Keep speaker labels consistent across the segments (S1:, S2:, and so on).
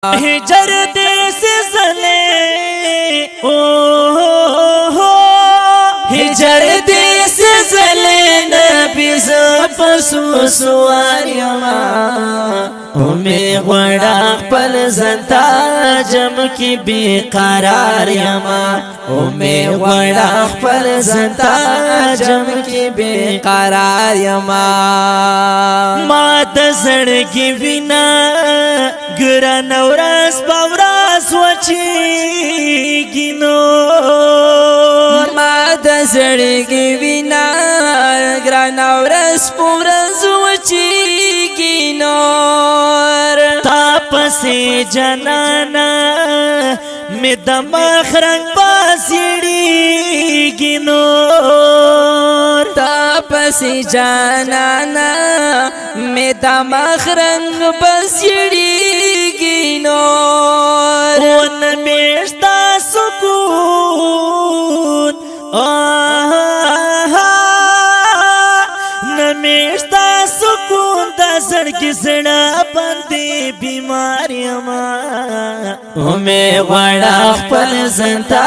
S1: हिजर देश जले ओ हो हिजर देश जले नबी पसु सुवारियमा उमे वड़ा पल जनता जम की बेकरार यमा उमे वड़ा पल जनता जम की बेकरार यमा मात सड़की बिना गिरा नवरास पवरास वची गिनो
S2: मात सड़की बिना गिरा नवरास पवरास वची गिनो
S1: तापसे जनाना में दमाख रंग बासिड़ी गिनो
S2: तापसे जनाना में दमाख रंग बासिड़ी गिनो
S1: उन मेष्टा सुकून नमेष्टा सुकून दसड़ किसड़ा बंदे बीमारियां हमें वड़ा पल जनता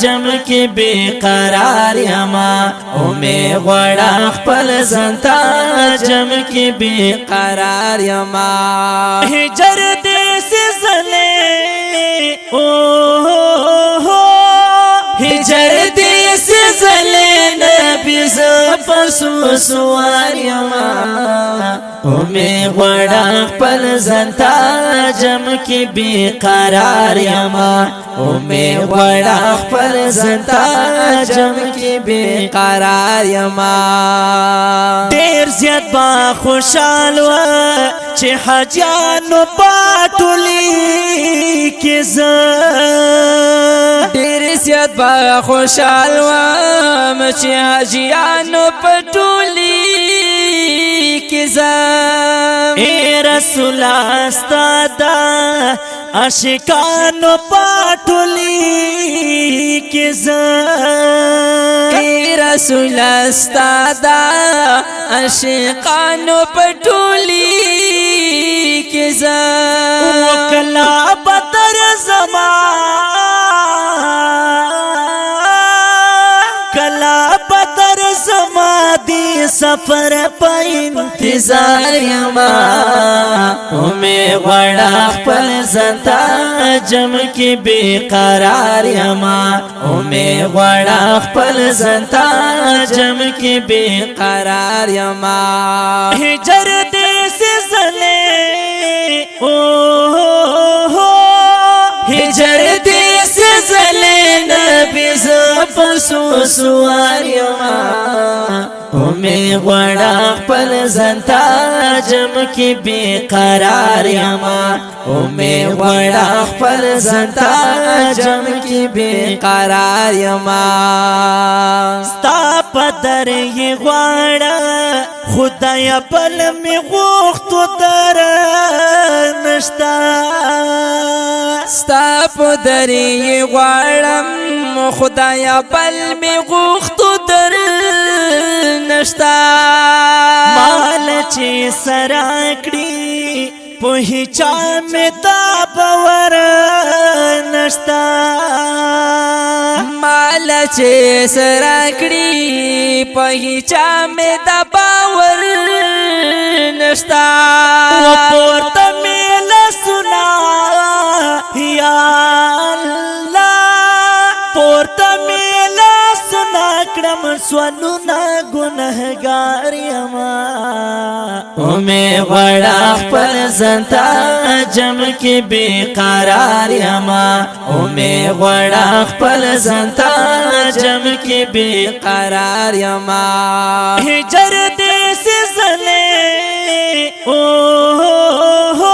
S1: जम के बेकरार यमा हमें वड़ा पल जनता जम के बेकरार यमा हिजर देश जले ओ हो हिजर देश जले नबी पसु सुवारियमा हमें वड़ा पल जनता जम की बेकरार यमा हमें वड़ा पल जनता जम की बेकरार यमा देर ज्यादा बा खुशाल व चे हजानो पाटुली के
S2: ढेर ज्यादा बा खुशाल व चे हजानो पटुली
S1: ए रसूल अस्तादा आशिकानो पाटुली के
S2: ए रसूल अस्तादा आशिकानो पटुली के
S1: वकला बदर जमा कला बदर समाधि सफर पर इंतजार यमा हमें वड़ा पल जनता जम के बेकरार यमा हमें वड़ा पल जनता जम के बेकरार यमा हिजर देश जले ओ हो हिजर देश जले नबी पसु सुवारियमा हमें वड़ा पल जनता जम की बेकरार यमा हमें वड़ा पल जनता जम की बेकरार यमा स्ता पदर ये वाड़ा खुदाया पल में वक्त दर नश्ता
S2: स्ता पदर ये वाड़म खुदाया पल में वक्त दर नश्ता
S1: माल चे सराकड़ी पहुँचा में दाबवर नश्ता
S2: माल चे सराकड़ी पहुँचा में दबावर नश्ता
S1: पोर्त मेल सुना या अल्लाह पोर्त मेल सुना क्रम स्वनु ना गुनहगार यमा हमें वड़ा पल जनता जम के बेकरार यमा हमें वड़ा पल जनता जम के बेकरार यमा हिजर देश जले ओ हो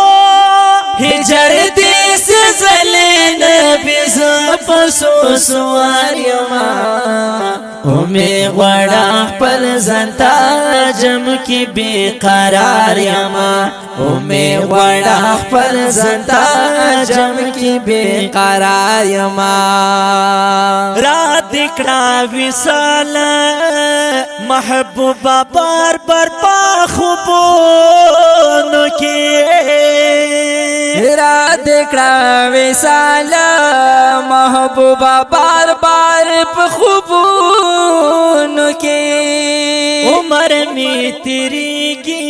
S1: हिजर देश जले नबी पसु सुवारियमा हमें वड़ा पल जनता जम की बेकरार यमा हमें वड़ा पल जनता जम की बेकरार यमा रात दिखड़ा विशाल महबूबा बार बार पाखुबों के
S2: تیرا دکڑا وصالا محبوبا بار بار په خوبونو کې
S1: عمر می تیریږي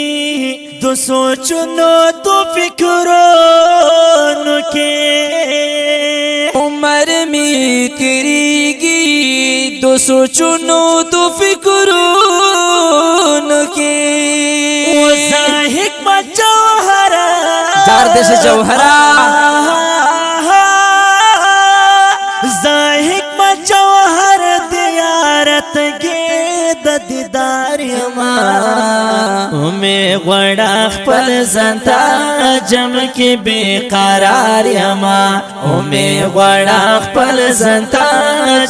S1: دو سوچونو دو فکرونو کې
S2: عمر می تیریږي دو سوچونو دو فکرونو کې
S1: وزا حکمت جوهرا
S2: زار دش جوهرا
S1: زا حکمت جوهر دیارت گے د دیدار یما میں غړا خپل زنتا جم کې بے قرار یما میں غړا خپل زنتا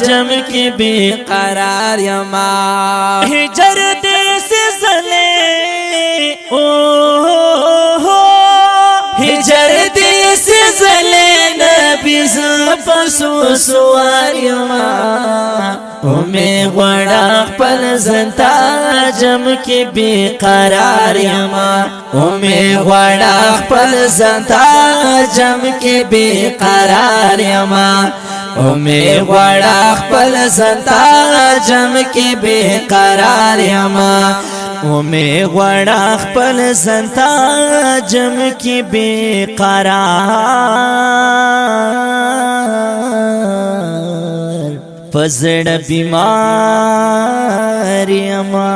S1: جم کې بے
S2: قرار یما
S1: هجر دې سزلې او هجر دې سزلې نبی زپسو سوار یما میں غړا خپل زنتا جم کې بے قرار یما میں غړا خپل زنتا جم کې بے قرار یما میں غړا خپل زنتا جم کې بے قرار یما میں غړا خپل زنتا جم کې بے قرار پزړ بیمار یما